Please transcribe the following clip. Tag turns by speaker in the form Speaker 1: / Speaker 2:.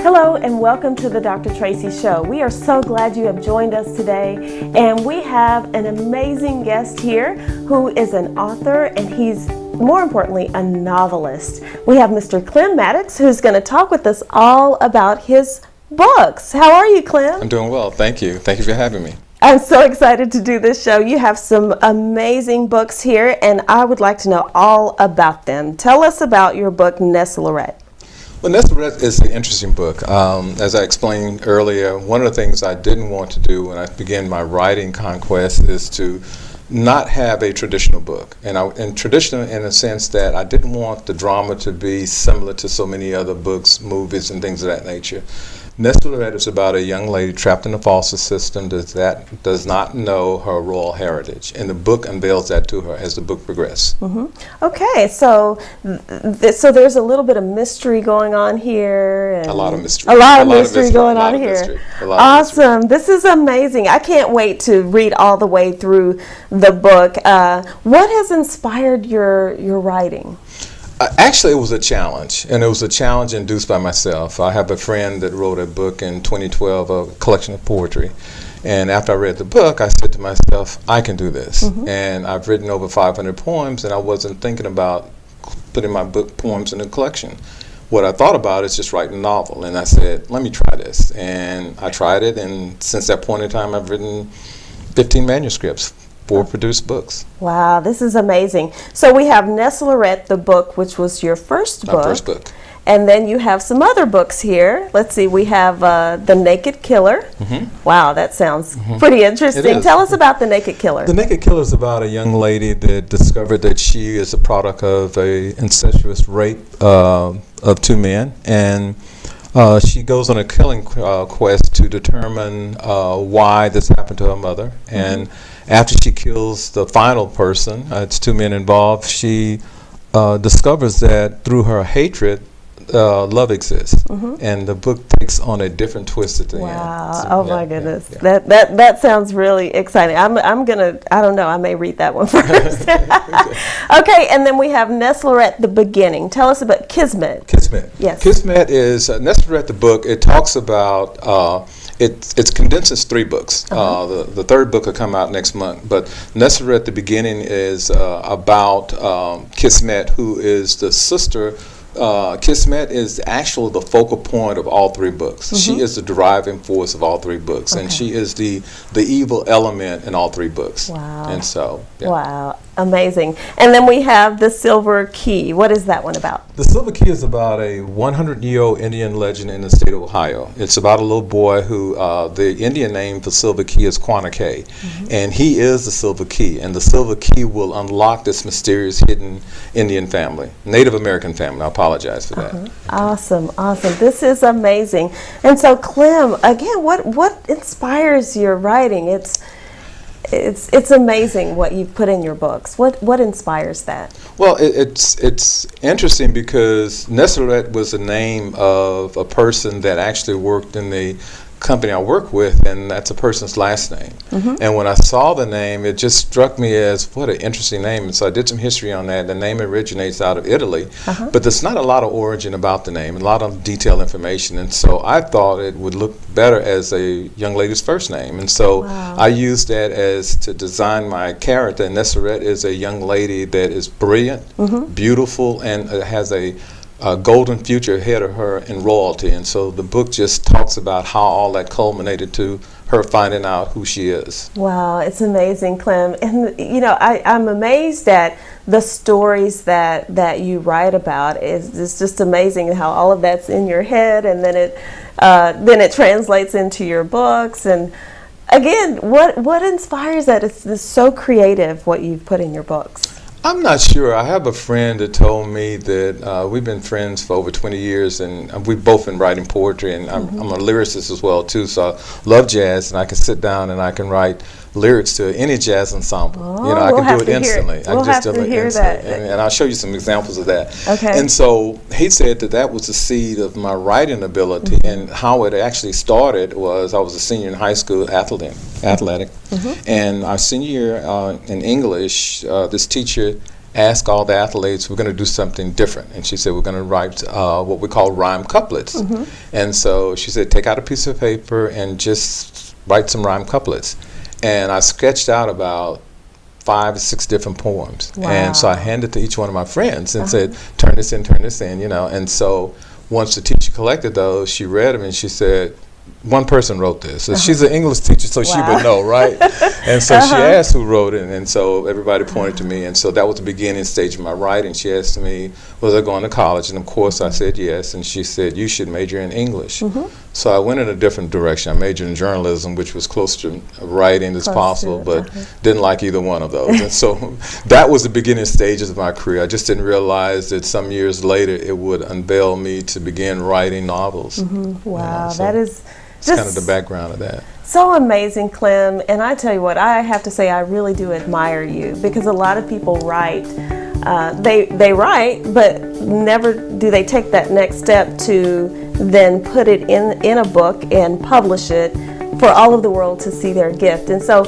Speaker 1: Hello and welcome to the Dr. Tracy Show. We are so glad you have joined us today, and we have an amazing guest here who is an author, and he's more importantly a novelist. We have Mr. Clem Maddox, who's going to talk with us all about his books. How are you, Clem?
Speaker 2: I'm doing well, thank you. Thank you for having me.
Speaker 1: I'm so excited to do this show. You have some amazing books here, and I would like to know all about them. Tell us about your book, Eye-Rite.
Speaker 2: Well, Eye-Rite is an interesting book. As I explained earlier, one of the things I didn't want to do when I began my writing conquest is to not have a traditional book. And traditional in the sense that I didn't want the drama to be similar to so many other books, movies, and things of that nature. Eye-Rite is about a young lady trapped in a foster system that does not know her royal heritage, and the book unveils that to her as the book progresses.
Speaker 1: Okay, so there's a little bit of mystery going on here. And
Speaker 2: a lot of mystery.
Speaker 1: A lot of mystery going on here. Awesome. This is amazing. I can't wait to read all the way through the book. What has inspired your writing?
Speaker 2: Actually, it was a challenge, and it was a challenge induced by myself. I have a friend that wrote a book in 2012, a collection of poetry, and after I read the book, I said to myself, I can do this. And I've written over 500 poems, and I wasn't thinking about putting my book poems in a collection. What I thought about is just writing a novel, and I said, let me try this. And I tried it, and since that point in time, I've written 15 manuscripts. 4 produced books. Wow,
Speaker 1: this is amazing. So we have Eye-Rite, the book, which was your first book.
Speaker 2: My first book.
Speaker 1: And then you have some other books here. Let's see, we have The Naked Killer. Wow, that sounds pretty interesting. Tell us about The Naked Killer.
Speaker 2: The Naked Killer is about a young lady that discovered that she is a product of a incestuous rape of 2 men. And she goes on a killing quest to determine why this happened to her mother. And after she kills the final person, it's 2 men involved, she discovers that through her hatred, love exists. And the book takes on a different twist at the end.
Speaker 1: Wow! Oh my goodness, that sounds really exciting. I'm gonna, I don't know, I may read that one first. Okay, and then we have Eye-Rite, the beginning. Tell us about Kismet.
Speaker 2: Kismet.
Speaker 1: Yes.
Speaker 2: Kismet is Eye-Rite, the book. It talks about. It condenses 3 books. The third book will come out next month. But Eye-Rite, the beginning, is about Kismet, who is the sister. Kismet is actually the focal point of all 3 books. She is the driving force of all 3 books, and she is the evil element in all 3 books.
Speaker 1: Wow.
Speaker 2: And so, yeah.
Speaker 1: Wow, amazing. And then we have The Silver Key. What is that one about?
Speaker 2: The Silver Key is about a 100-year-old Indian legend in the state of Ohio. It's about a little boy who, the Indian name for Silver Key is Quanake, and he is the Silver Key, and the Silver Key will unlock this mysterious hidden Indian family, Native American family. I apologize for that.
Speaker 1: Awesome, awesome. This is amazing. And so, Clem, again, what inspires your writing? It's amazing what you've put in your books. What inspires that?
Speaker 2: Well, it's interesting because Eye-Rite was the name of a person that actually worked in the company I work with, and that's a person's last name. And when I saw the name, it just struck me as what an interesting name. And so I did some history on that. The name originates out of Italy, but there's not a lot of origin about the name, a lot of detailed information. And so I thought it would look better as a young lady's first name. And so I used that as to design my character. And Eye-Rite is a young lady that is brilliant, beautiful, and has a golden future ahead of her in royalty. And so the book just talks about how all that culminated to her finding out who she is.
Speaker 1: Wow, it's amazing, Clem. And you know, I'm amazed at the stories that you write about. It's just amazing how all of that's in your head, and then it translates into your books. And again, what inspires that? It's so creative what you've put in your books.
Speaker 2: I'm not sure. I have a friend that told me that we've been friends for over 20 years, and we've both been writing poetry, and I'm a lyricist as well, too, so I love jazz, and I can sit down and I can write lyrics to any jazz ensemble.
Speaker 1: Oh,
Speaker 2: I can do it instantly.
Speaker 1: We'll have to hear that.
Speaker 2: And I'll show you some examples of that.
Speaker 1: Okay.
Speaker 2: And so he said that was the seed of my writing ability, and how it actually started was I was a senior in high school athletic, and our senior year in English, this teacher ask all the athletes, we're going to do something different. And she said, we're going to write what we call rhyme couplets. And so she said, take out a piece of paper and just write some rhyme couplets. And I sketched out about 5 or 6 different poems.
Speaker 1: Wow.
Speaker 2: And so I handed it to each one of my friends and said, turn this in, you know. And so once the teacher collected those, she read them and she said, one person wrote this. So she's an English teacher, so she would know, right? And so she asked who wrote it, and so everybody pointed to me. And so that was the beginning stage of my writing. She asked me, was I going to college? And of course I said yes. And she said, you should major in English. So I went in a different direction. I majored in journalism, which was close to writing as possible, but didn't like either one of those. And so that was the beginning stages of my career. I just didn't realize that some years later it would unveil me to begin writing novels.
Speaker 1: Wow,
Speaker 2: you know, so
Speaker 1: that is
Speaker 2: it's kind of the background of that.
Speaker 1: so amazing, Clem. And I tell you what, I have to say I really do admire you, because a lot of people write, they write, but never do they take that next step to then put it in a book and publish it for all of the world to see their gift. And so